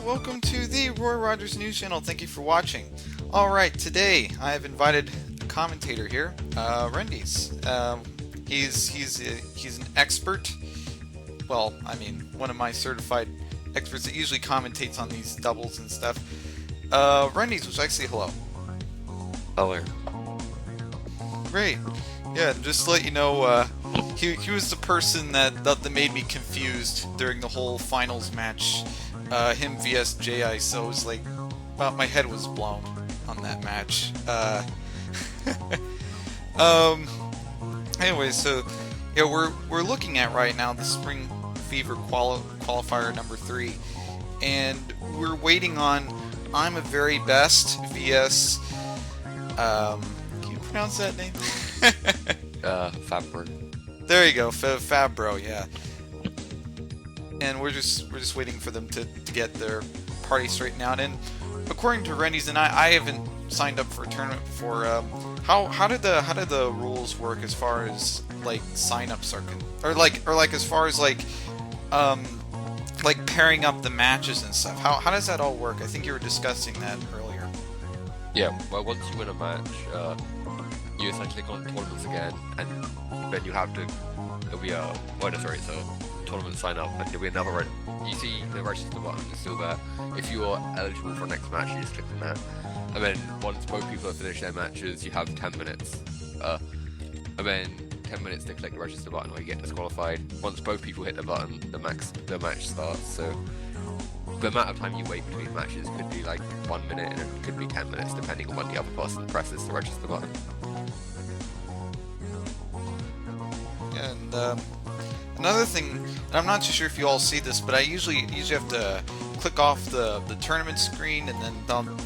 welcome to the Roy Rogers News Channel. Thank you for watching. Alright, today I have invited a commentator here, Rendiz. He's an expert. Well, I mean, one of my certified experts that usually commentates on these doubles and stuff. Rendiz, would you like to say hello? Hello. Great. Yeah, just to let you know, he was the person that made me confused during the whole finals match. Him vs JIce, so it was like, well, my head was blown on that match. Anyway, so yeah, we're looking at right now the Spring Fever Qualifier number 3, and we're waiting on I'm a Very Best vs. Can you pronounce that name? Fabro. There you go, Fabro, yeah. And we're just waiting for them to get their party straightened out. And according to Rendiz and I haven't signed up for a tournament before. How did the rules work as far as like sign-ups are as far as like pairing up the matches and stuff? How does that all work? I think you were discussing that earlier. Yeah, well, once you win a match, you essentially go on tournaments again, and then you have to. It'll be a tournament sign up, and there'll be another red. You see the register button is still there. If you are eligible for the next match, you just click on that, and then once both people have finished their matches, you have 10 minutes. And then 10 minutes to click the register button, or you get disqualified. Once both people hit the button, the match starts. So the amount of time you wait between matches could be like 1 minute, and it could be 10 minutes, depending on when the other person presses the register button. And another thing, and I'm not too sure if you all see this, but I usually have to click off the tournament screen, and then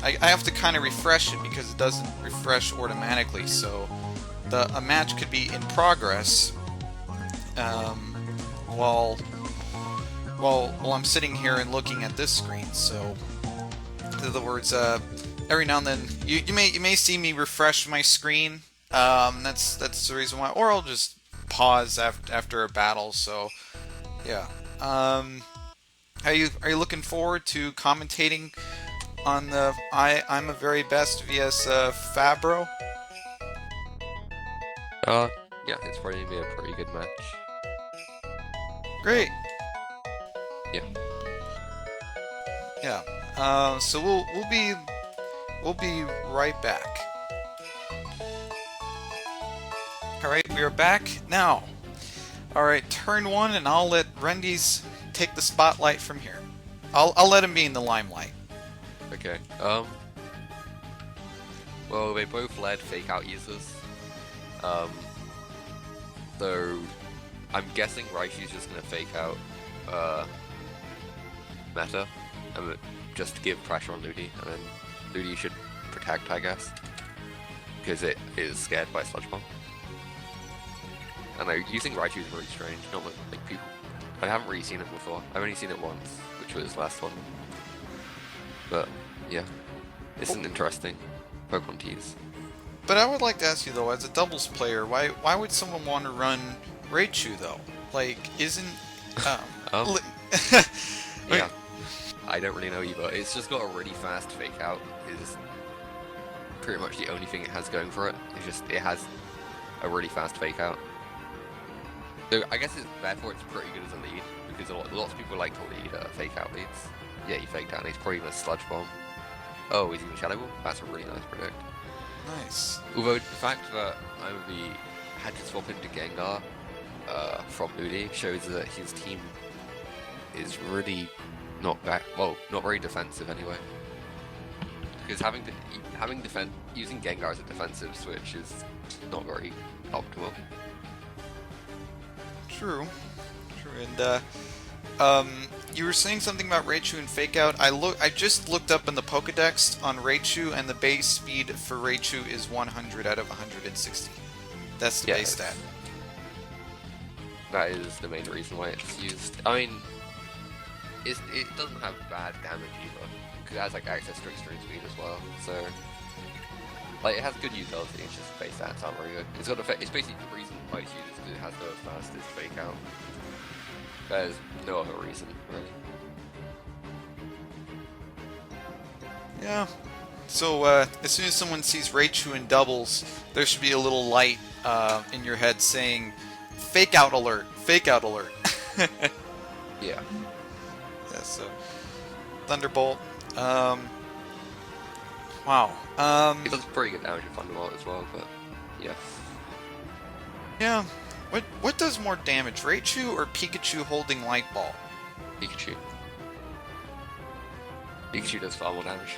I have to kind of refresh it because it doesn't refresh automatically. So a match could be in progress while I'm sitting here and looking at this screen. So in other words, every now and then you may see me refresh my screen. That's the reason why, or I'll just pause after a battle. So yeah, are you looking forward to commentating on the I'm a Very Best vs Fabro? Yeah, it's probably gonna be a pretty good match. Great. Yeah. So we'll be right back. Alright, we are back now. Alright, turn 1, and I'll let Rendiz take the spotlight from here. I'll let him be in the limelight. Okay. Well, they both led fake out users. So I'm guessing Raichu's just gonna fake out meta, and just to give pressure on Ludi, and then Ludi should protect, I guess, because it is scared by Sludge Bomb. And using Raichu is really strange. Not like people. I haven't really seen it before. I've only seen it once, which was last one. But yeah, it's an interesting Pokemon to use. But I would like to ask you though, as a doubles player, why would someone want to run Raichu though? Like, isn't yeah, I don't really know either. It's just got a really fast fake out. Is pretty much the only thing it has going for it. It has a really fast fake out. So I guess therefore it's pretty good as a lead, because lots of people like to lead fake out leads. Yeah, he faked out and he's probably gonna Sludge Bomb. Oh, he's even Shadow Ball? That's a really nice predict. Nice. Although the fact that Ivy had to swap into Gengar from Ludi shows that his team is really not very defensive anyway. Because using Gengar as a defensive switch is not very optimal. True. And you were saying something about Raichu and Fake Out. I just looked up in the Pokedex on Raichu, and the base speed for Raichu is 100 out of 160. That's the base stat. That is the main reason why it's used. I mean, it doesn't have bad damage either, because it has like access to extreme speed as well. So like it has good utility. It's just base stats aren't very good. It's basically the reason why it's used is because it has the fastest Fake Out. There's no other reason, really. Yeah. So as soon as someone sees Raichu in doubles, there should be a little light in your head saying, "Fake out alert! Fake out alert!" Yeah. Yeah. So Thunderbolt. Wow. It does pretty good damage in Thunderbolt as well, but yeah. Yeah. What does more damage, Raichu or Pikachu holding Light Ball? Pikachu. Pikachu does far more damage.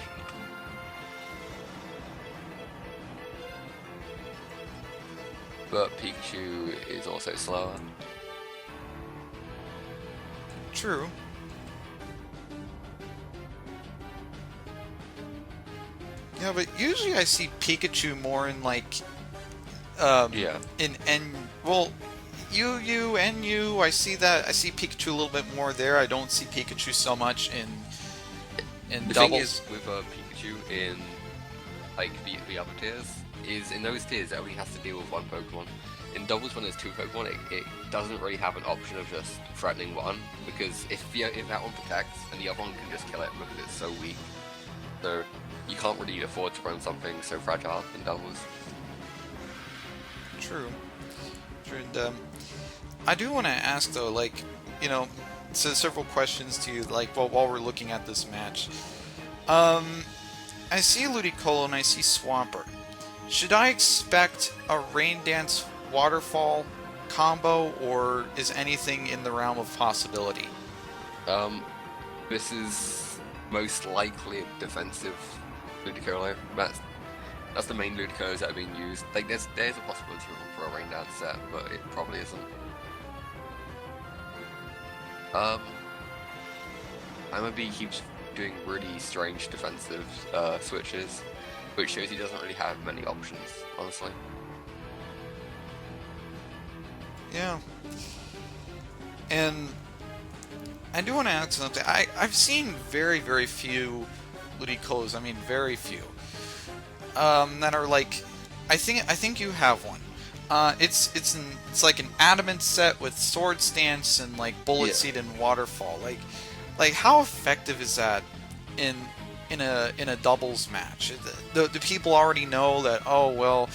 But Pikachu is also slower. True. Yeah, but usually I see Pikachu more in like Yeah. in NU, I see that. I see Pikachu a little bit more there. I don't see Pikachu so much in The doubles. thing is with Pikachu in like the upper tiers is in those tiers it only has to deal with one Pokemon. In doubles when there's two Pokemon, it doesn't really have an option of just threatening one, because if that one protects and the other one can just kill it because it's so weak. So you can't really afford to run something so fragile in doubles. True. And I do want to ask though, like, you know, so several questions to you, like, while we're looking at this match. I see Ludicolo and I see Swampert. Should I expect a Rain Dance Waterfall combo, or is anything in the realm of possibility? This is most likely a defensive Ludicolo. That's the main Ludicolos that are being used. Like there's a possibility for a Rain Dance set, but it probably isn't. MLB keeps doing really strange defensive switches, which shows he doesn't really have many options, honestly. Yeah. And I do want to ask something. I've seen very, very few Ludicolos. I mean, very few. That are like, I think you have one. It's like an adamant set with sword stance and like bullet seed and waterfall. Like how effective is that in a doubles match? The people already know that. Oh well,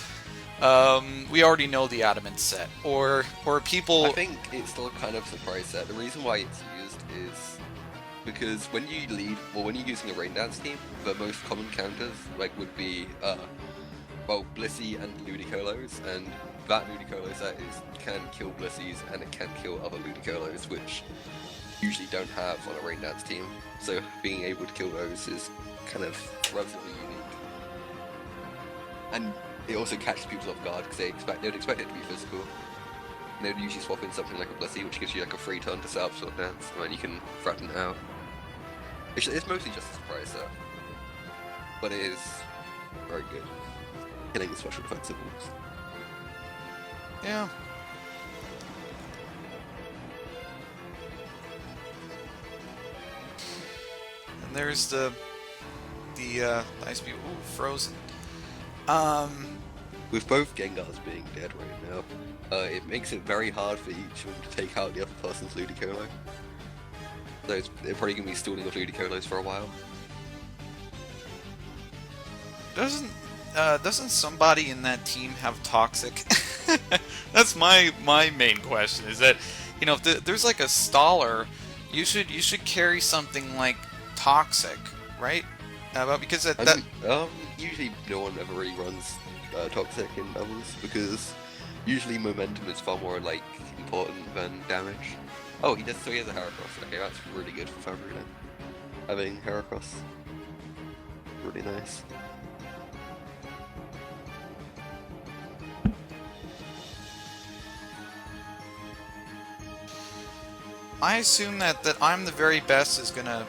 we already know the adamant set, or people. I think it's still kind of a surprise set. The reason why it's used is because when you lead, or when you're using a Rain Dance team, the most common counters would be Blissey and Ludicolos, and that Ludicolo set can kill Blissies and it can kill other Ludicolos, which usually don't have on a Rain Dance team. So being able to kill those is kind of relatively unique, and it also catches people off guard because they'd expect it to be physical. And they'd usually swap in something like a Blissey, which gives you like a free turn to set up Sword Dance, and then you can threaten it out. It's mostly just a surprise set, but it is very good killing the special defensive moves. Yeah. And there's the ice beam. Ooh, frozen. With both Gengars being dead right now, it makes it very hard for each of them to take out the other person's Ludicolo. So they're probably going to be stalling with Ludicolos for a while. Doesn't somebody in that team have Toxic? That's my main question. Is that, you know, if there's like a staller, you should carry something like Toxic, right? Because usually no one ever really runs Toxic in doubles, because usually momentum is far more important than damage. Oh, he has a Heracross. Okay, that's really good for Foundry then. Having Heracross, really nice. I assume that I'm the very best is gonna.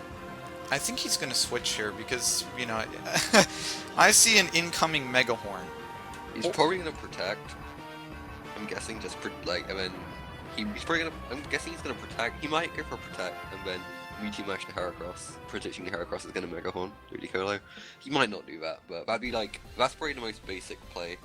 I think he's gonna switch here because, you know, I see an incoming Megahorn. He's probably gonna protect. I'm guessing and then he's probably gonna. I'm guessing he's gonna protect. He might go for protect and then Mewtwo Mash to Heracross. Predicting the Heracross is gonna Megahorn Ludicolo. He might not do that, but that'd be that's probably the most basic play.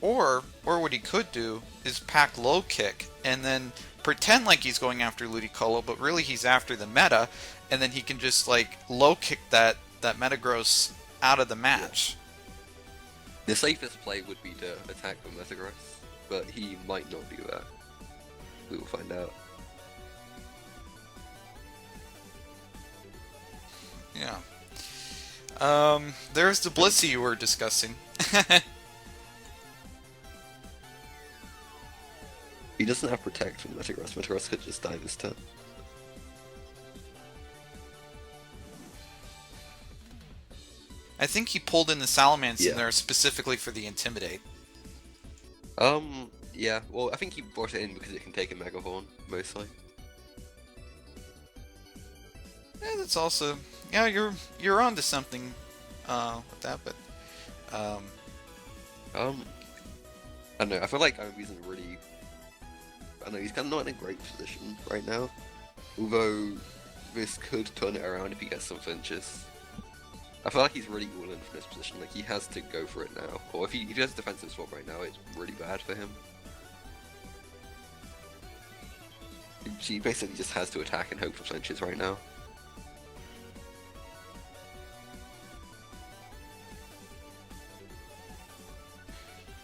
Or what he could do is pack low kick and then pretend like he's going after Ludicolo, but really he's after the meta, and then he can just like low kick that that Metagross out of the match. The safest play would be to attack with Metagross, but he might not do that. We will find out. Yeah. There's the Blissey you were discussing. He doesn't have Protect from Metagross. Metagross could just die this turn. I think he pulled in the Salamence Yeah. in there specifically for the Intimidate. Yeah. Well, I think he brought it in because it can take a Mega Horn, mostly. Yeah, that's also... Yeah, you're onto something with that, but... I don't know, I feel like Ivy's in a really... I don't know, he's kind of not in a great position right now. Although, this could turn it around if he gets some flinches. I feel like he's really all in from this position, like he has to go for it now. Or if he has a defensive swap right now, it's really bad for him. He basically just has to attack and hope for flinches right now.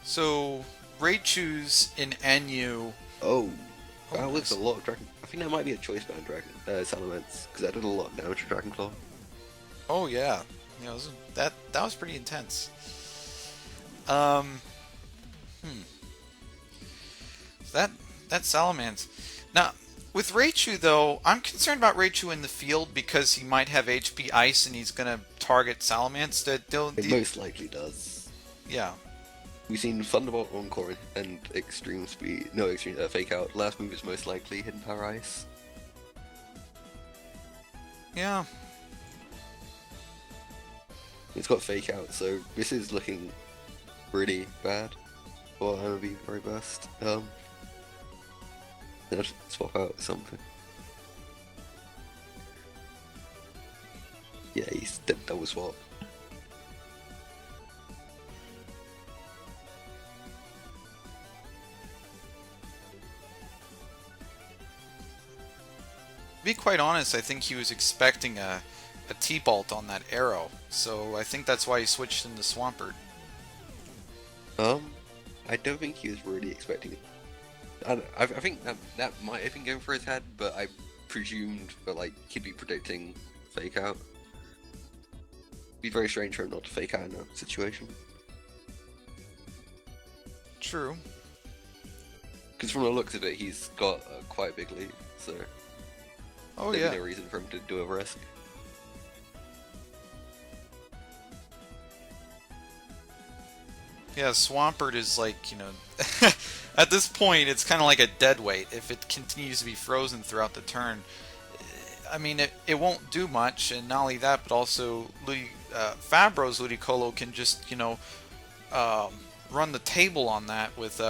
So, Raichu's in NU. Oh, Oh, that was nice. a lot of Dragon... I think that might be a choice band Dragon... Salamence, because that did a lot of damage to Dragon Claw. Oh yeah, that was pretty intense. That Salamence. Now with Raichu though, I'm concerned about Raichu in the field because he might have HP Ice and he's gonna target Salamence. It most likely does. Yeah. We've seen Thunderbolt, Encore, and Extreme Speed. No, Extreme Fake Out. Last move is most likely Hidden Power Ice. Yeah. It's got Fake Out, so this is looking really bad. Or I'm gonna be very best. Let's swap out something. Yeah, he's double swap. To be quite honest, I think he was expecting a T-Bolt on that arrow, so I think that's why he switched into Swampert. I don't think he was really expecting it. I think that might have been going for his head, but I presumed that like he'd be predicting Fake Out. It'd be very strange for him not to Fake Out in that situation. True. Because from the looks of it, he's got quite a big lead, so Oh there's yeah. no reason for him to do a risk. Yeah, Swampert is like, at this point, it's kind of like a dead weight. If it continues to be frozen throughout the turn, I mean, it won't do much, and not only that, but also Fabro's Ludicolo can just, run the table on that with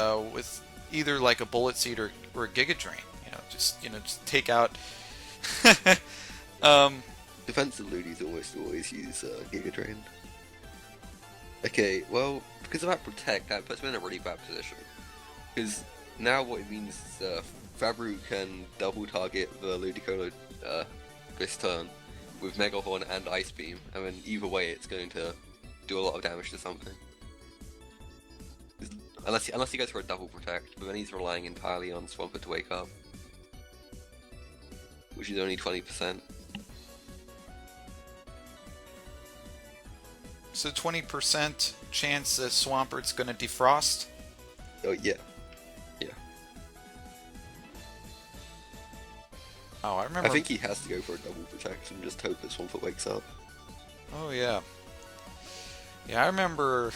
either like a Bullet Seed or a Giga Drain. Just take out. Defensive Ludis almost always use Giga Drain. Okay, well, because of that Protect, that puts me in a really bad position. Because now what it means is Fabru can double target the Ludicolo this turn with Mega Horn and Ice Beam, and then either way it's going to do a lot of damage to something. Unless he goes for a double Protect, but then he's relying entirely on Swampert to wake up. Which is only 20%. So 20% chance that Swampert's going to defrost? Oh, yeah. Yeah. Oh, I remember. I think he has to go for a double Protect and just hope that Swampert wakes up. Oh, yeah. Yeah, I remember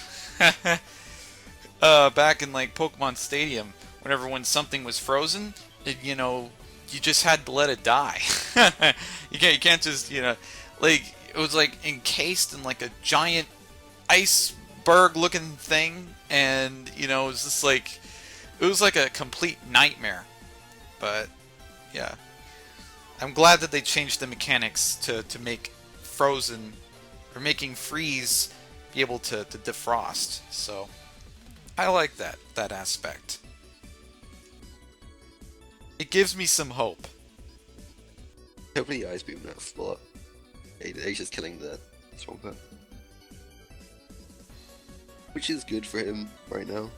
back in like Pokemon Stadium, when something was frozen, you just had to let it die. you can't just, like, it was like encased in like a giant iceberg looking thing, and it was just like, it was like a complete nightmare. But yeah, I'm glad that they changed the mechanics to make frozen, or making freeze be able to defrost. So I like that aspect. It gives me some hope. Hopefully Ice Beam that slot. He's just killing the Salamence from that. Which is good for him right now.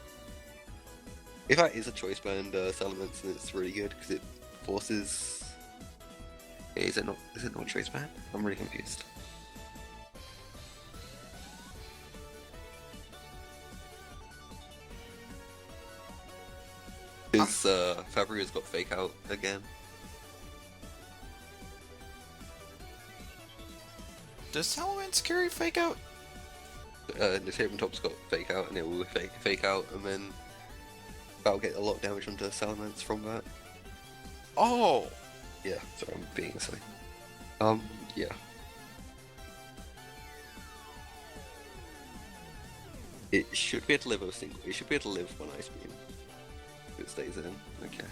If that is a choice band Salamence, then it's really good because it forces. Hey, is it not a choice band? I'm really confused. Because Fabria's got Fake Out again. Does Salamence carry Fake Out? The Tabletop's got Fake Out, and it will fake Out, and then that'll get a lot of damage onto Salamence from that. Oh! Yeah, sorry, I'm being silly. Yeah. It should be able to live it should be able to live one Ice Beam. If it stays in, okay.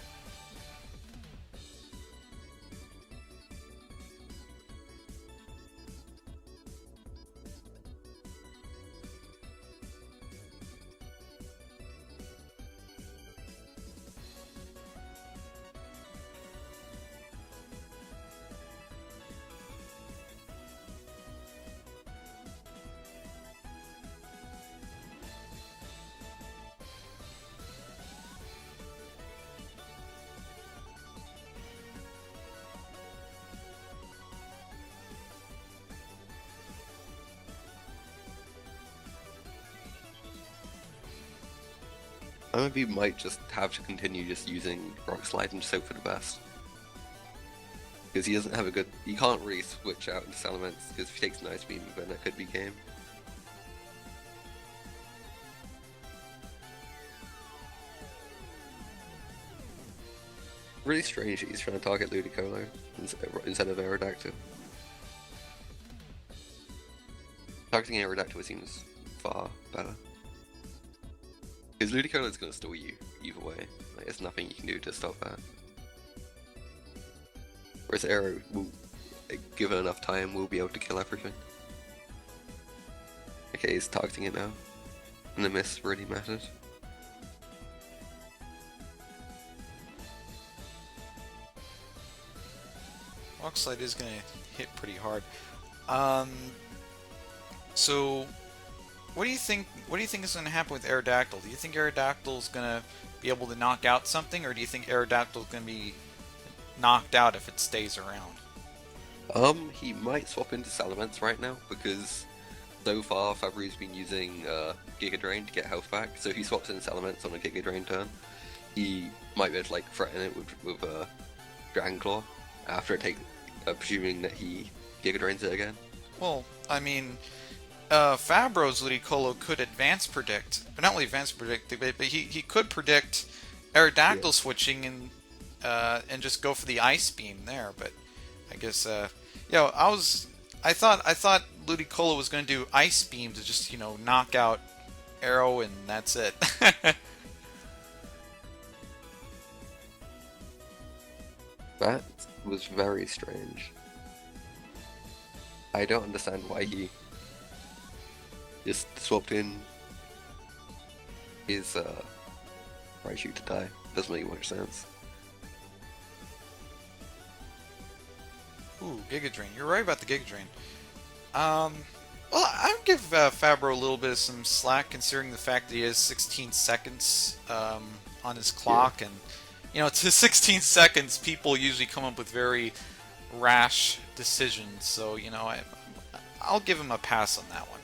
Maybe might just have to continue just using Rock Slide and just hope for the best. Because he doesn't have a good... He can't really switch out into Salamence, because if he takes an Ice Beam, then that could be game. Really strange that he's trying to target Ludicolo instead of Aerodactyl. Targeting Aerodactyl seems far better. Because Ludicolo is going to stall you either way. Like, there's nothing you can do to stop that. Whereas Aero, will, given enough time, will be able to kill everything. Okay, he's targeting it now. And the miss really mattered. Rock Slide is going to hit pretty hard. So... What do you think is going to happen with Aerodactyl? Do you think Aerodactyl is going to be able to knock out something, or do you think Aerodactyl is going to be knocked out if it stays around? He might swap into Salamence right now, because so far Fabri's been using Giga Drain to get health back, so if he swaps in Salamence on a Giga Drain turn, he might be able to like threaten it with Dragon Claw after it takes, presuming that he Giga Drains it again. Well, I mean... Fabro's Ludicolo could advance predict, but not only advance predict, but he could predict Aerodactyl switching and just go for the Ice Beam there. But I guess I thought Ludicolo was going to do Ice Beam to just knock out Aero and that's it. That was very strange. I don't understand why he just swapped in his Raichu to die. Doesn't make much sense. Ooh, Giga Drain. You're right about the Giga Drain. Well, I would give Fabro a little bit of some slack considering the fact that he has 16 seconds on his clock, and to 16 seconds, people usually come up with very rash decisions. So I'll give him a pass on that one.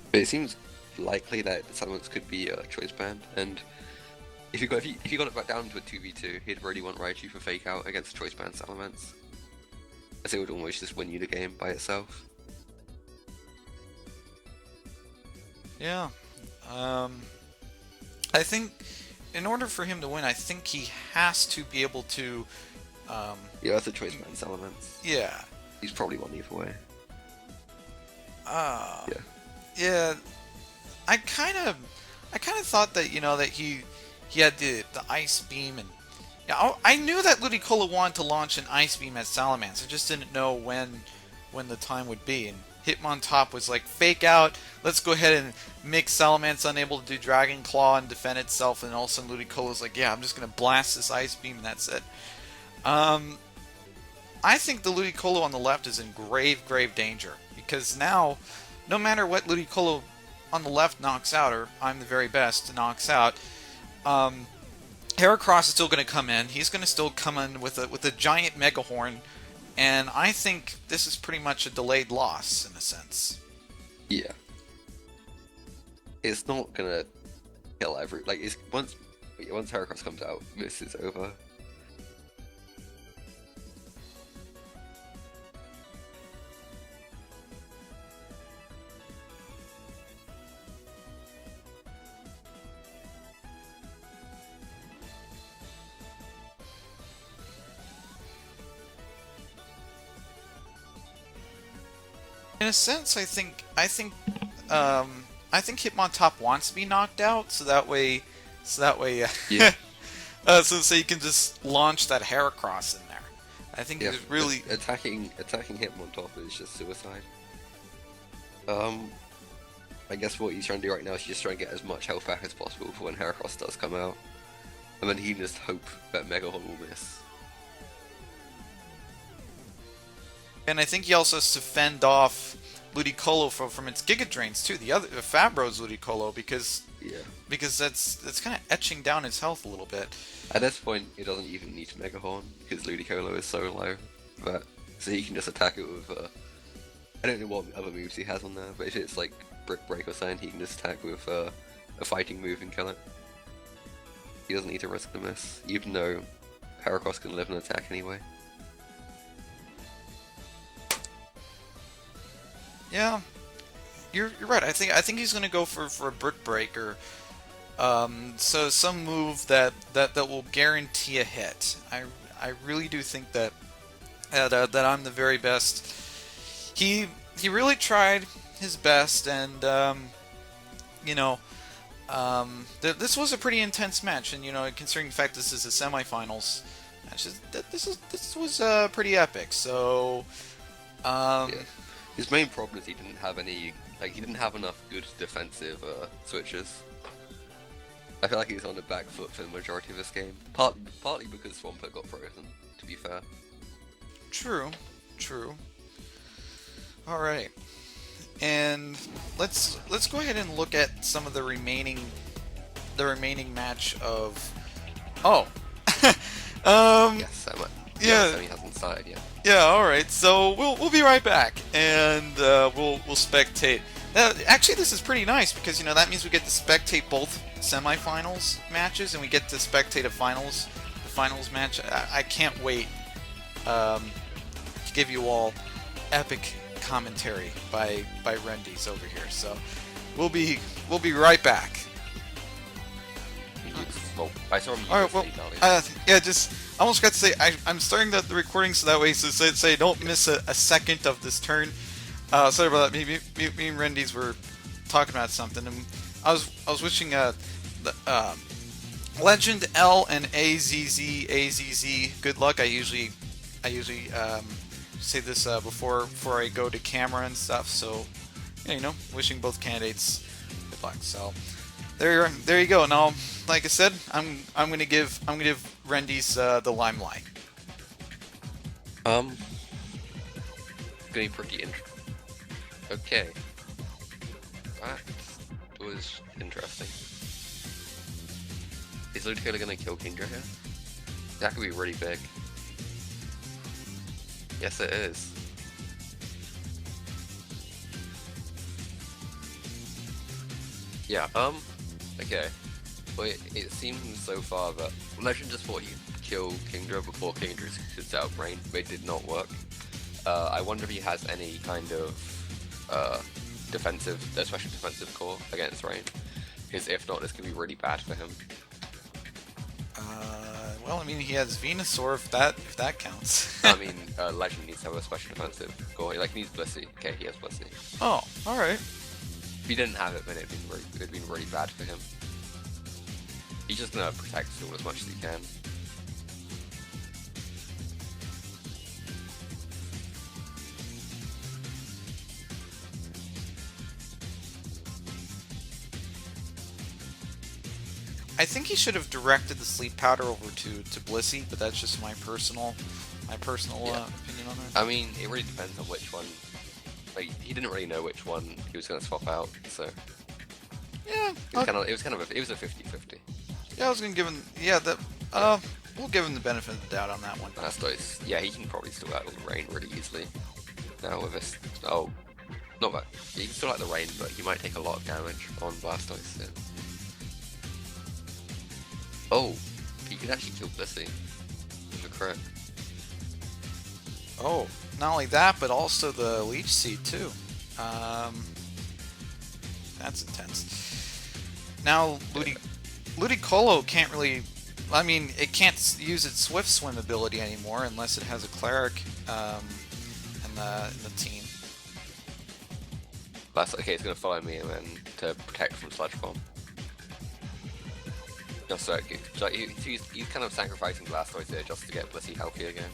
But it seems likely that Salamence could be a choice band, and if you got it back down to a 2v2, he'd really want Raichu for Fake Out against choice band Salamence, as it would almost just win you the game by itself. Yeah, I think in order for him to win, I think he has to be able to. Yeah, that's a choice band Salamence. Yeah, he's probably won either way. Yeah. Yeah, I kind of thought that that he had the Ice Beam, and I knew that Ludicolo wanted to launch an Ice Beam at Salamence. I just didn't know when the time would be. And Hitmontop was like, Fake Out. Let's go ahead and make Salamence unable to do Dragon Claw and defend itself. And all of a sudden Ludicolo's like, yeah, I'm just gonna blast this Ice Beam and that's it. I think the Ludicolo on the left is in grave danger. because now, no matter what Ludicolo on the left knocks out, or I'm the very best knocks out, Heracross is still going to come in. He's going to still come in with a giant Mega Horn, and I think this is pretty much a delayed loss in a sense. Yeah. It's not gonna kill every it's once Heracross comes out, this is over. In a sense, I think Hitmontop wants to be knocked out, so that way, Yeah. so you can just launch that Heracross in there. I think Yeah, it's really attacking Hitmontop is just suicide. I guess what he's trying to do right now is just trying to get as much health back as possible for when Heracross does come out, and then he can just hope that Mega Horn will miss. And I think he also has to fend off Ludicolo from its Giga Drains too. The Fabro's Ludicolo because that's kind of etching down his health a little bit. At this point, he doesn't even need to Mega Horn because Ludicolo is so low that so he can just attack it with. I don't know what other moves he has on there, but if it's like Brick Break or something, he can just attack with a fighting move and kill it. He doesn't need to risk the miss, even though Heracross can live an attack anyway. Yeah, you're right. I think he's gonna go for a Brick Break or so some move that will guarantee a hit. I really do think that I'm the very best. He really tried his best, and this was a pretty intense match, and considering the fact this is a semifinals match, this was pretty epic. So Yeah. His main problem is he didn't have enough good defensive switches. I feel like he's on the back foot for the majority of this game. Partly because Swampert got frozen, to be fair. True. All right, and let's go ahead and look at some of the remaining match of. Oh, Yes, yeah. He hasn't started yet. Yeah, all right. So we'll be right back, and we'll spectate. Actually, this is pretty nice because that means we get to spectate both semifinals matches, and we get to spectate the finals match. I can't wait to give you all epic commentary by Rendiz over here. So we'll be right back. Well, I saw him. All right. Well, yeah. Just I almost got to say I'm starting the recording so that way so don't miss a second of this turn. Sorry about that. Me and Rendiz were talking about something, and I was wishing the Legend L and AZZ good luck. I usually say this before I go to camera and stuff. So wishing both candidates good luck. So there you go. Now, like I said, I'm gonna give Rendiz the limelight. Gonna be pretty interesting. Okay, that was interesting. Is Ludicolo gonna kill Kingdra here? That could be really big. Yes, it is. Yeah. Okay. Well, it seems so far that Legend just thought he'd kill Kingdra before Kingdra could set up Rain, but it did not work. I wonder if he has any kind of special defensive core against Rain, because if not, this could be really bad for him. Well, I mean, he has Venusaur if that counts. I mean, Legend needs to have a special defensive core. Like, he needs Blissey. Okay, he has Blissey. Oh, all right. If he didn't have it, then it'd been really bad for him. He's just gonna protect Stool as much as he can. I think he should have directed the Sleep Powder over to Blissey, but that's just my personal opinion on that. I mean, it really depends on which one like he didn't really know which one he was going to swap out, so Yeah. it was a 50-50. Yeah, I was gonna give him. Yeah, we'll give him the benefit of the doubt on that one. Blastoise, yeah, he can probably still out the rain really easily. Now with this, oh, not bad. He can still out the rain, but he might take a lot of damage on Blastoise. Yeah. Oh, he could actually kill Blissey with a crit. Oh, not only that, but also the Leech Seed too. That's intense. Now, Ludicolo can't really. I mean, it can't use its Swift Swim ability anymore unless it has a Cleric in the team. Okay, it's gonna follow me and then to protect from Sludge Bomb. Just so he's kind of sacrificing Blastoise here just to get Blissey healthy again.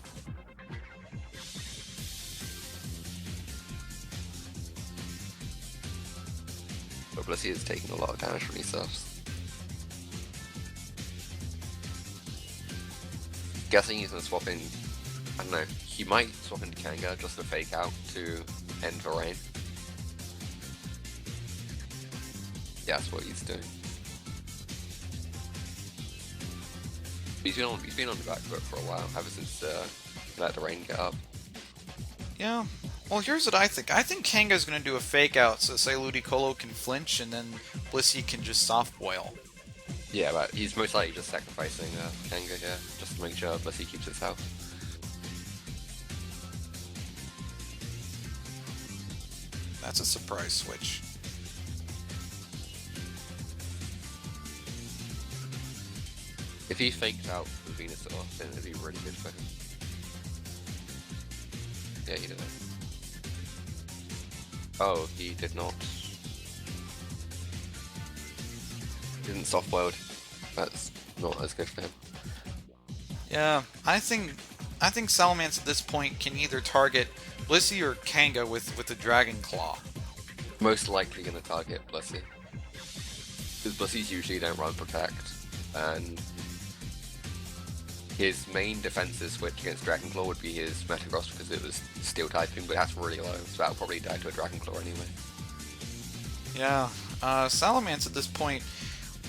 But Blissey is taking a lot of damage from these subs. Guessing he's gonna swap in. I don't know. He might swap into Kanga just to fake out to end the rain. Yeah, that's what he's doing. He's been on the back foot for a while, ever since let the rain get up. Yeah. Well, here's what I think. I think Kanga's going to do a fake out, so say Ludicolo can flinch, and then Blissey can just soft boil. Yeah, but he's most likely just sacrificing Kanga here, just to make sure Blissey keeps its health. That's a surprise switch. If he faked out the Venusaur, then it'd be really good for him. Yeah, he did it. Oh, he did not. Didn't soft boiled. That's not as good for him. Yeah, I think Salamence at this point can either target Blissey or Kanga with the Dragon Claw. Most likely gonna target Blissey. Because Blissey's usually don't run Protect, and his main defensive switch against Dragon Claw would be his Metagross because it was Steel typing, but that's really low, so that'll probably die to a Dragon Claw anyway. Yeah, Salamence at this point,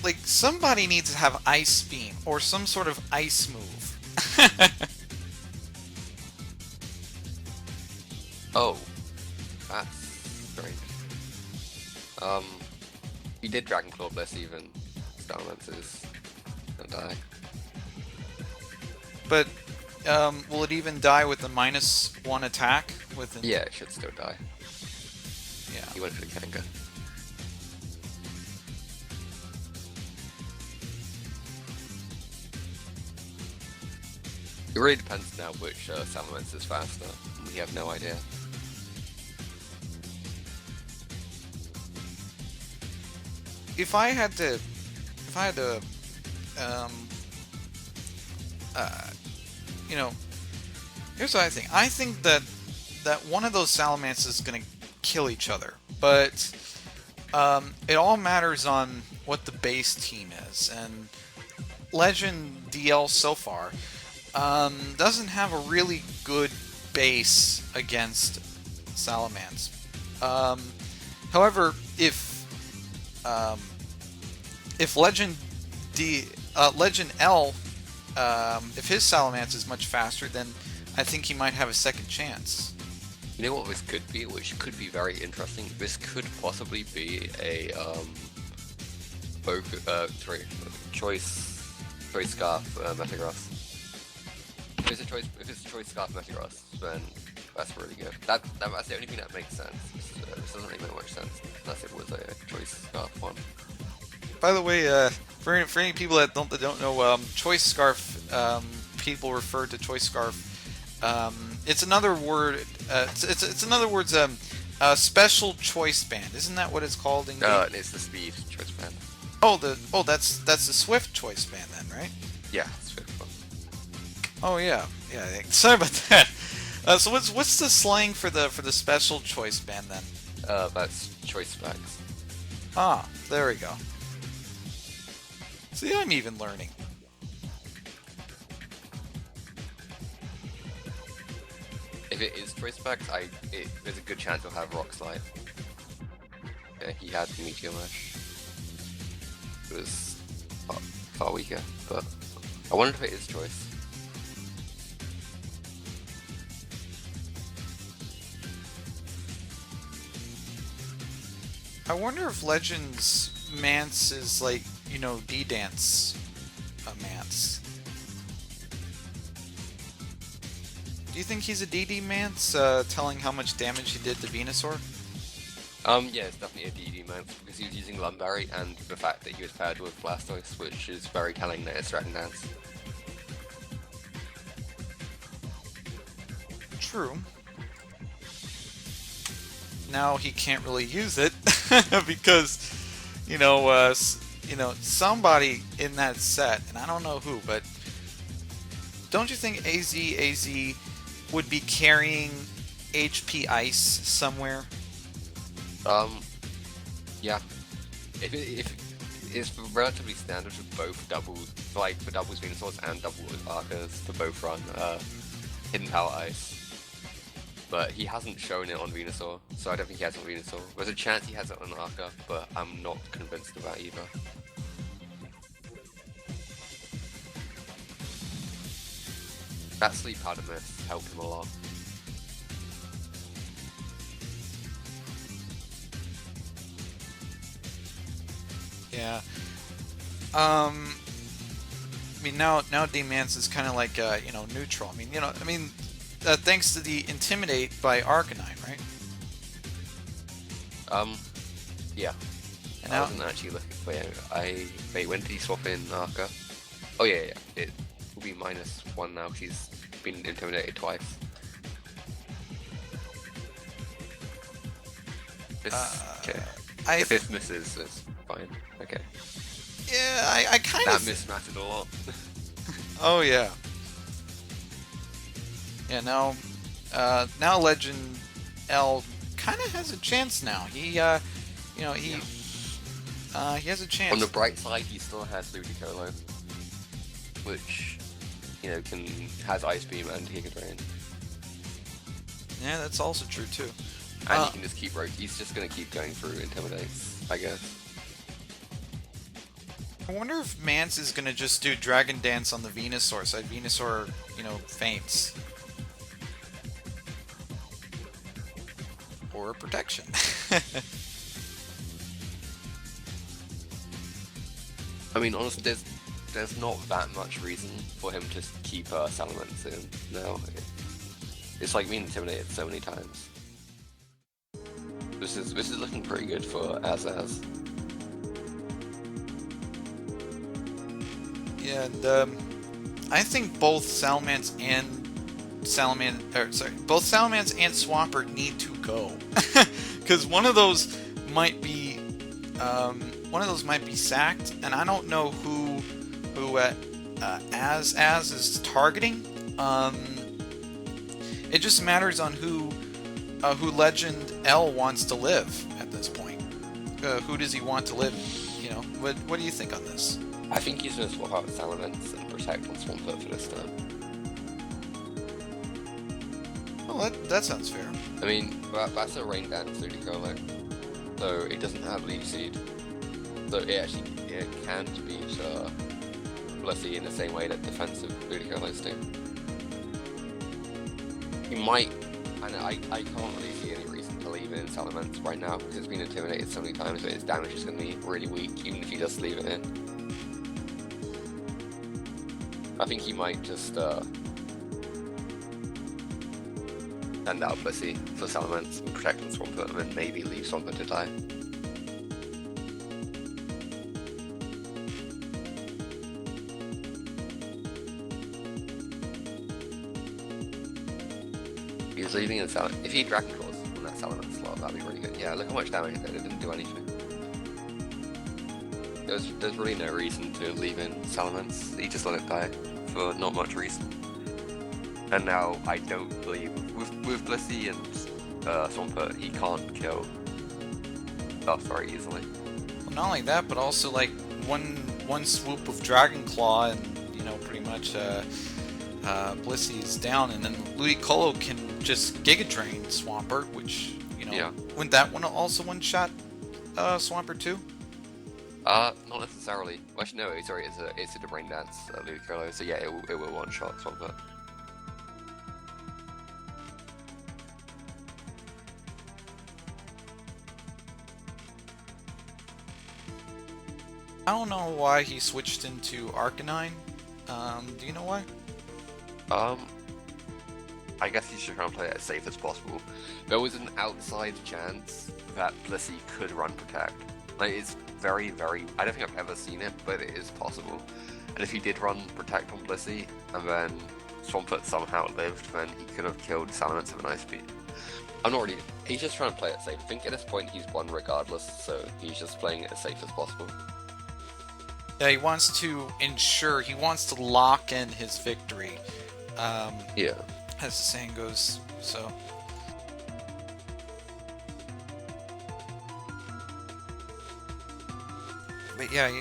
like, somebody needs to have Ice Beam or some sort of ice move. Oh, that's strange. He did Dragon Claw Bliss even. Salamence is gonna die. But will it even die with the -1 attack? Yeah, it should still die. Yeah. He went for the Kanga. It really depends now which Salamence is faster. We have no idea. If I had to, you know, here's what I think. I think that one of those Salamances is going to kill each other, but it all matters on what the base team is. And Legend DL so far doesn't have a really good base against Salamence. However, if Legend L, if his Salamence is much faster, then I think he might have a second chance. You know what this could be, which could be very interesting? This could possibly be a choice scarf Metagross. If it's a choice scarf Metagross, then that's really good. That's the only thing that makes sense. This doesn't really make much sense unless it was a choice scarf one. By the way, for any people that don't know, choice scarf, people refer to choice scarf. It's another word. It's in other words, special choice band. Isn't that what it's called in game? It's the speed choice band. That's the Swift choice band then, right? Yeah, Swift one. Oh yeah. Sorry about that. So what's the slang for the special choice band then? That's choice specs. Ah, there we go. See, I'm even learning. If it is choice specs, there's a good chance he'll have Rock Slide. Yeah, he had Meteor Mesh. It was far weaker, but I wonder if it is choice. I wonder if Legends Mance is like, you know, D-Dance Mance. Do you think he's a DD Mance, telling how much damage he did to Venusaur? Yeah, it's definitely a DD Mance because he was using Lumberry and the fact that he was paired with Blastoise, which is very telling that it's Dragon Dance. True. Now he can't really use it because, somebody in that set, and I don't know who, but don't you think AZ would be carrying HP Ice somewhere? Yeah. If it's relatively standard for both doubles, like for doubles Venusaurs and double Arcas to both run Hidden Power Ice. But he hasn't shown it on Venusaur, so I don't think he has it on Venusaur. There's a chance he has it on Arca, but I'm not convinced of that either. That Sleep Powder Mist helped him a lot. Yeah. I mean, now D-Mance is kind of like, neutral. Thanks to the Intimidate by Arcanine, right? Yeah. And I now, wasn't actually looking. Wait, when did he swap in Arca? Oh yeah. It will be -1 now. She's been intimidated twice. Okay. If this misses, it's fine. Okay. Yeah, I kind of... That miss mattered a lot. Oh, yeah. Yeah, now Legend L kind of has a chance now. He has a chance. On the bright side, he still has Ludicolo, which, has Ice Beam and Giga Drain. Yeah, that's also true, too. And he can just he's just going to keep going through Intimidates, I guess. I wonder if Mance is going to just do Dragon Dance on the Venusaur side. Venusaur, faints. Or protection. I mean, honestly, there's not that much reason for him to keep Salamence in now. It's like being intimidated so many times. This is looking pretty good for Azaz. Yeah, and I think both Salamence and both Salamence and Swampert need to go, because one of those might be sacked, and I don't know who Az is targeting. It just matters on who Legend L wants to live at this point. Who does he want to live? What do you think on this? I think he's going to swap out Salamence and protect on Swampert for this turn. Well, that sounds fair. I mean, that's a Rain Dance Ludicolo, so it doesn't have Leaf Seed. So it can beat Blissey in the same way that defensive Ludicolos do. He might, and I can't really see any reason to leave it in Salamence right now because it's been intimidated so many times that its damage is going to be really weak even if he does leave it in. I think he might just send out Blissey for Salamence and protect on Swampert and then maybe leave Swampert to die. He's leaving in Salamence. If he Dragon Claws on that Salamence slot, that'd be really good. Yeah, look how much damage it did. It didn't do anything. There's really no reason to leave in Salamence. He just let it die for not much reason. And now I don't believe with Blissey and Swampert, he can't kill stuff very easily. Well, not only that, but also like one swoop of Dragon Claw, and pretty much Blissy's down, and then Ludicolo can just Giga Drain Swampert, which, you know, Yeah. wouldn't that one also one-shot Swampert too? Not necessarily. Well, actually, no, sorry, it's a brain dance, Ludicolo, so yeah, it will one-shot Swampert. I don't know why he switched into Arcanine. Do you know why? I guess he's just trying to play it as safe as possible. There was an outside chance that Blissey could run Protect. Like, it's very, very... I don't think I've ever seen it, but it is possible. And if he did run Protect on Blissey, and then Swampert somehow lived, then he could have killed Salamence with an Ice Beat. I'm not really... He's just trying to play it safe. I think at this point he's won regardless, so he's just playing it as safe as possible. Yeah, he wants to ensure, he wants to lock in his victory. Yeah. As the saying goes, so... But yeah,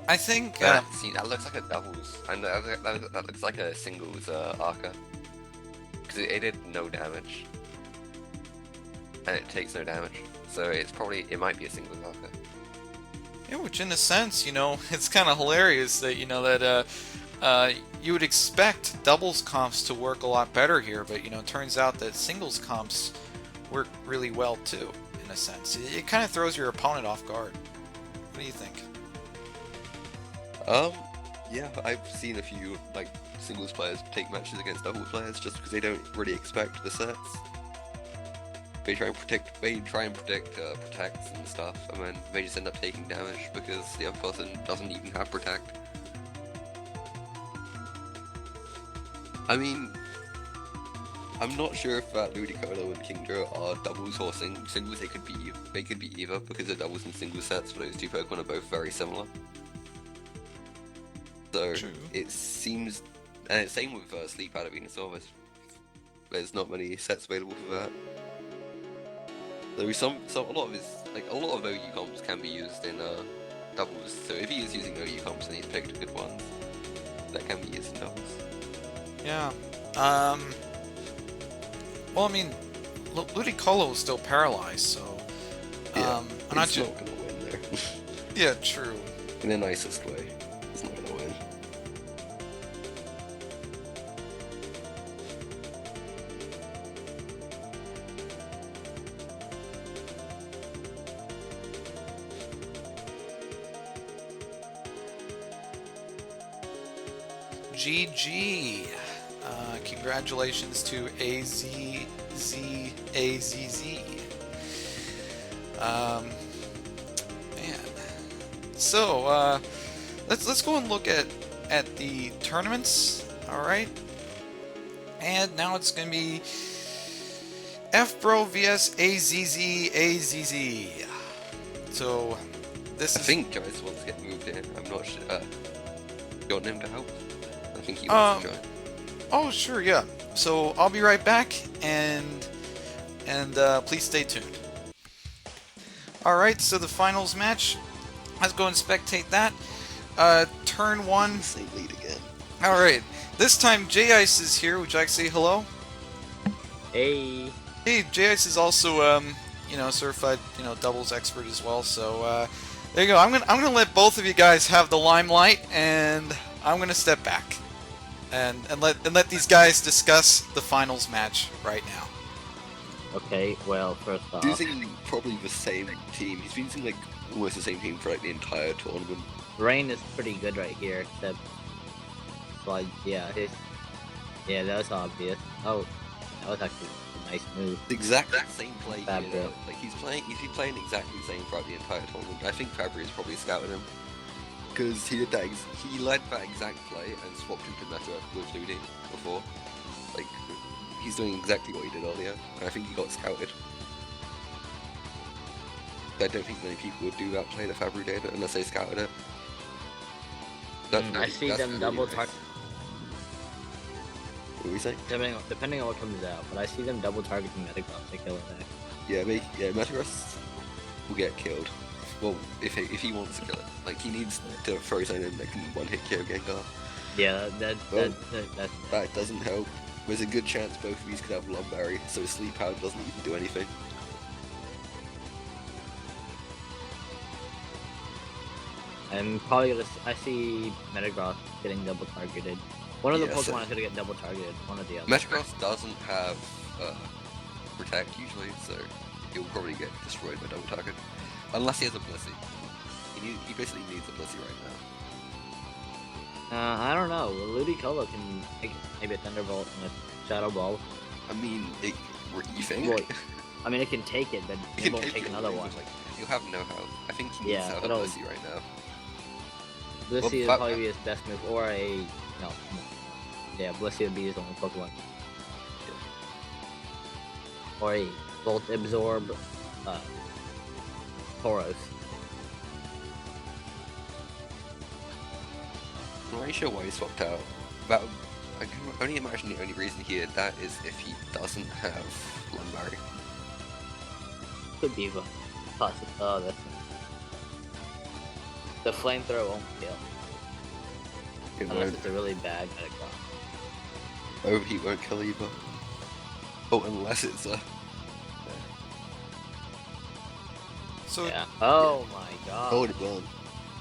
I think... See, that looks like a doubles, and that looks like a singles Arca. Because it did no damage. And it takes no damage. So it's probably, it might be a singles Arca. Yeah, which in a sense, you know, it's kind of hilarious that, you know, that you would expect doubles comps to work a lot better here, but, you know, it turns out that singles comps work really well too, in a sense. It kind of throws your opponent off guard. What do you think? Yeah, I've seen a few, like, singles players take matches against doubles players just because they don't really expect the sets. They try and protect protects and stuff, and then they just end up taking damage because the other person doesn't even have protect. I mean, I'm not sure if Ludicolo and Kingdra are doubles or singles. They could be either because the doubles and singles sets for those two Pokemon are both very similar. So True. it seems, and it's same with Sleep out of Venusaur. There's not many sets available for that. There is a lot of OU comps can be used in doubles. So if he is using OU comps and he's picked good ones, that can be used in doubles. Yeah. Well, I mean, Ludicolo is still paralyzed, so... Yeah, I'm not he's not gonna win there. Yeah, true. In the nicest way, he's not gonna win. GG. Congratulations to AZZ. Man. So, let's go and look at the tournaments. All right. And now it's gonna be FBro vs AZZ. So this I is. think JIce wants to get moved in. I'm not sure. You want him to help? I think he wants to join. Oh, sure, yeah. So I'll be right back, and please stay tuned. All right, so the finals match. Let's go and spectate that. Turn one. Same lead again. All right, this time JIce is here. Would you like to say hello? Hey. Hey, JIce is also you know, certified, you know, doubles expert as well. So there you go. I'm gonna let both of you guys have the limelight, and I'm gonna step back. And let these guys discuss the finals match right now. Okay, well, first off... Using probably the same team. He's been using like almost the same team for like the entire tournament. Rain is pretty good right here, except... But, yeah, yeah, that was obvious. Oh, that was actually a nice move. The exact same play Fab here. Bro. Like he's been playing exactly the same throughout the entire tournament. I think Fabry's probably scouted him. Because he did that, he led that exact play and swapped into meta with Ludi before. Like, he's doing exactly what he did earlier, and I think he got scouted. I don't think many people would do that play that Fabry did unless they scouted it. I see them really double nice. target. What were we saying? Depending on what comes out, but I see them double targeting Metagross to kill it back. Yeah, Metagross will get killed. Well, if he wants to kill it. Like, he needs to throw something in that can one-hit KO Gengar. Yeah, That doesn't help. There's a good chance both of these could have Lumberry, so Sleep Powder doesn't even do anything. I'm probably gonna. I see Metagross getting double targeted. One of the Yeah, Pokemon so- is gonna get double targeted. One of the other. Metagross doesn't have Protect usually, so he'll probably get destroyed by double target. Unless he has a Blissey. He basically needs a Blissey right now. I don't know. Ludicolo can take maybe a Thunderbolt and a Shadow Ball. I mean, you think? Well, I mean, it can take it, but He it can won't take take it another away, one. but, like, he'll have no health. I think he needs Yeah, to have a it'll- Blissey right now. Blissey Well, would probably be his best move, or a no. Yeah, Blissey would be his only Pokemon. Or a Volt Absorb, Tauros. I'm not really sure why he swapped out. That I can only imagine the only reason he did that is if he doesn't have Lumberry. Could be possible. Oh, that's the flamethrower won't kill unless it's a really bad Metagross. Overheat won't kill either. Oh, unless it's a. So Yeah. Oh my god. Oh, it burned.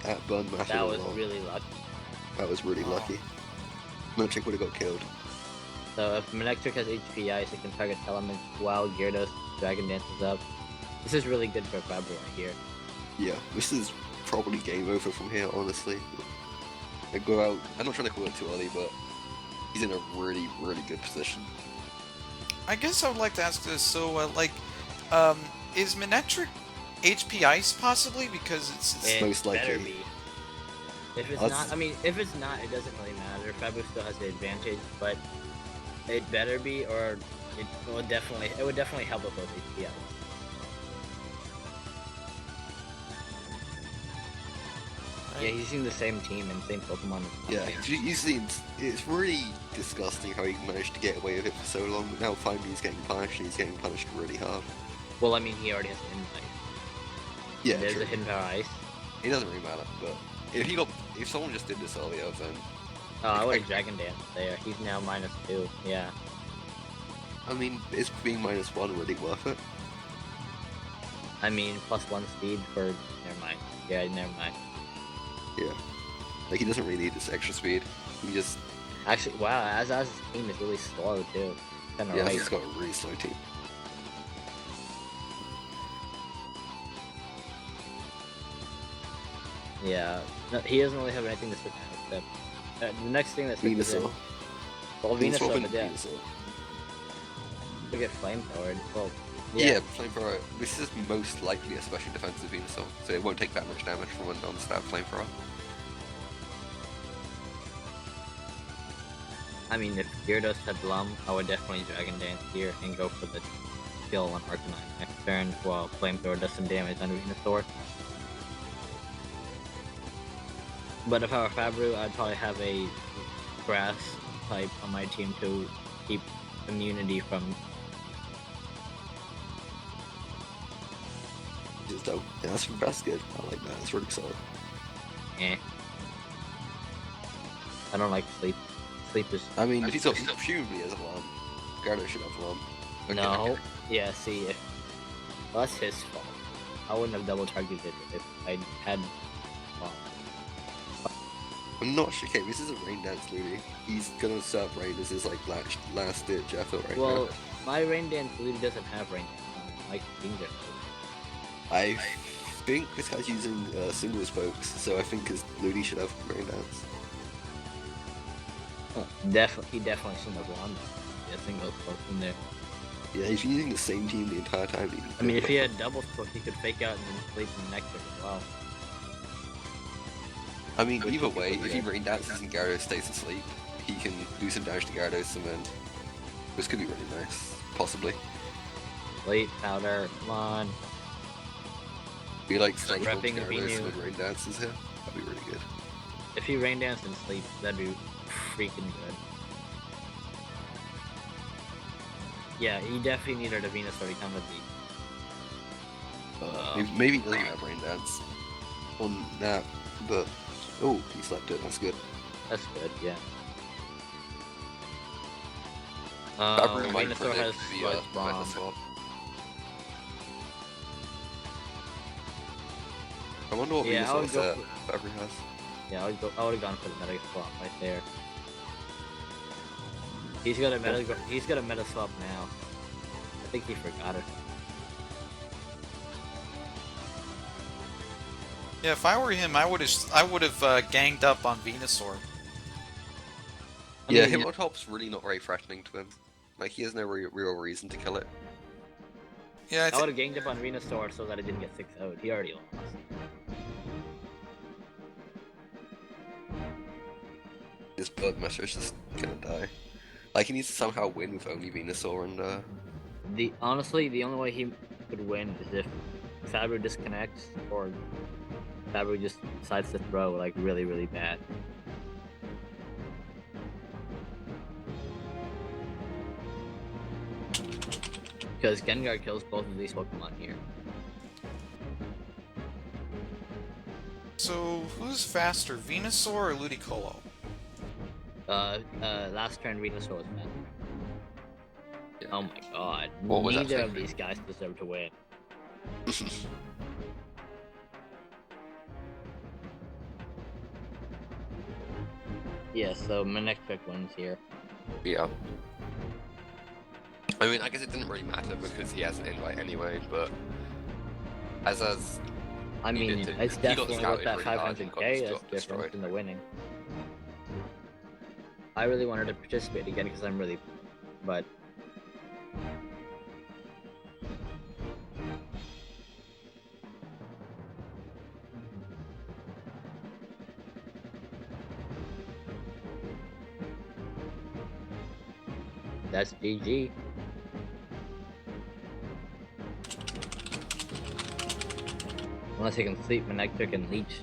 That burned massive. That was really lucky. That was really Oh. lucky. Manectric would have got killed. So if Manectric has HP Ice, it can target elements while Gyarados Dragon Dances up. This is really good for Fabry right here. Yeah, this is probably game over from here, honestly. They go out. I'm not trying to call it too early, but he's in a really, really good position. I guess I would like to ask this. So, is Manectric HP Ice possibly? Because it's It most likely. better be. If it's Let's- not, I mean, if it's not, it doesn't really matter. Fabry still has the advantage, but it better be, or it would definitely help with both HP Ice. Yeah, he's using the same team and same Pokemon. Yeah, you see, it's really disgusting how he managed to get away with it for so long, but now finally he's getting punished, and he's getting punished really hard. Well, I mean, he already has Hidden Ice. Yeah, There's true. a Hidden Power Ice. It doesn't really matter, but if someone just did this earlier, then Oh, I would have Dragon Dance there. He's now -2. Yeah. I mean, is being -1 really worth it? I mean, +1 speed for. Never mind. Yeah, never mind. Yeah, like he doesn't really need this extra speed. He just Actually, wow, Azaz's team is really slow too. Kinda yeah, right. he's got a really slow team. Yeah. No, he doesn't really have anything to switch out except the next thing that switches in. Venusaur. Well, Venusaur Venusaur, and but yeah, Venusaur. to get flamethrowered. Well, Yeah, flamethrower. This is most likely a special defensive Venusaur, so it won't take that much damage from a non-stab flamethrower. I mean, if Gyarados had Lum, I would definitely Dragon Dance here and go for the kill on Arcanine next turn while Flamethrower does some damage on Venusaur. But if I were Fabru, I'd probably have a Grass type on my team to keep immunity from. Just dope. Yeah, that's good. I like that. It's really solid. Eh. I don't like Sleep. Sleep is. I mean, he's presumably has a Lum. Gyarados should have a Lum. Okay, No. okay. Yeah, see, well, that's his fault. I wouldn't have double targeted it if I had. Well, I'm not sure. Okay, this is a Rain Dance Ludi. He's gonna serve Rain as his like last ditch effort right well, now. my Rain Dance really doesn't have Rain Dance on it, like Danger. I think this guy's using single spokes, so I think his Ludi should have Rain Dance. He definitely shouldn't have won that. Yeah, single spoke in there. Yeah, he's using the same team the entire time. I mean, if he had double spoke, he could fake out and then sleep in Nectar as well. I mean, either way, if he Rain Dances and Gyarados stays asleep, he can do some damage to Gyarados, and then this could be really nice, possibly. Late powder, come on. Be like Snake repping Gyarados Venu. with Rain Dances here. That'd be really good. If he Rain Dance and sleep, that'd be freaking good. Yeah, he definitely needed a Venusaur to come with the. Maybe he doesn't have Rain Dance on that, but oh, he slept it. That's good. That's good, yeah. Fabry might Venusaur has predict the Sludge meta Bomb. swap. I wonder what Yeah, I Venusaur would go set Fabry has. Yeah, I would have gone for the meta swap right there. He's got a meta swap now. I think he forgot it. Yeah, if I were him, I would have ganged up on Venusaur. Yeah, mean, Hypnotop's really not very threatening to him. Like, he has no real reason to kill it. Yeah, I would have ganged up on Venusaur so that it didn't get 6-0'd. He already lost. This Birdmaster is just gonna die. Like, he needs to somehow win with only Venusaur and, Honestly, the only way he could win is if Fabry disconnects or Fabry just decides to throw like really, really bad. Because Gengar kills both of these Pokemon here. so who's faster, Venusaur or Ludicolo? Last turn Venusaur was faster. yeah. Oh my god. What was that Neither of thing? these guys deserve to win. Yeah, so Manectric wins here. Yeah. I mean, I guess it didn't really matter because he has an invite anyway, but as I He mean, did- it's he got definitely scouted with that pretty hard and 500k got that's destroyed. different in the winning. I really wanted to participate again because I'm really, but that's GG. Unless he can sleep Manectric and leech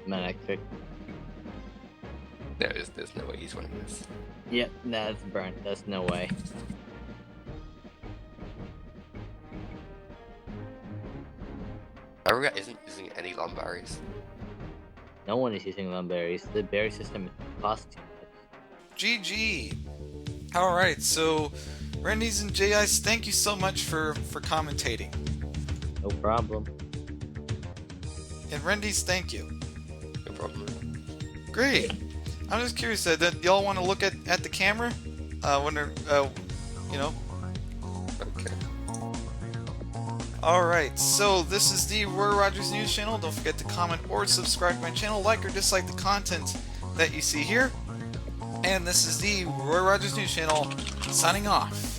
Manectric. there's no way he's winning this. Yep, that's burnt. That's no way. Aruga isn't using any Lumberries. No one is using Lumberries. The berry system costs too much. GG. All right, so Rendiz and JIce, thank you so much for commentating. No problem. And Rendiz, thank you. No problem. Great. I'm just curious that y'all want to look at the camera. Wonder, you know. Okay. All right. So this is the Roy Rogers News Channel. Don't forget to comment or subscribe to my channel, like or dislike the content that you see here. And this is the Roy Rogers News Channel signing off.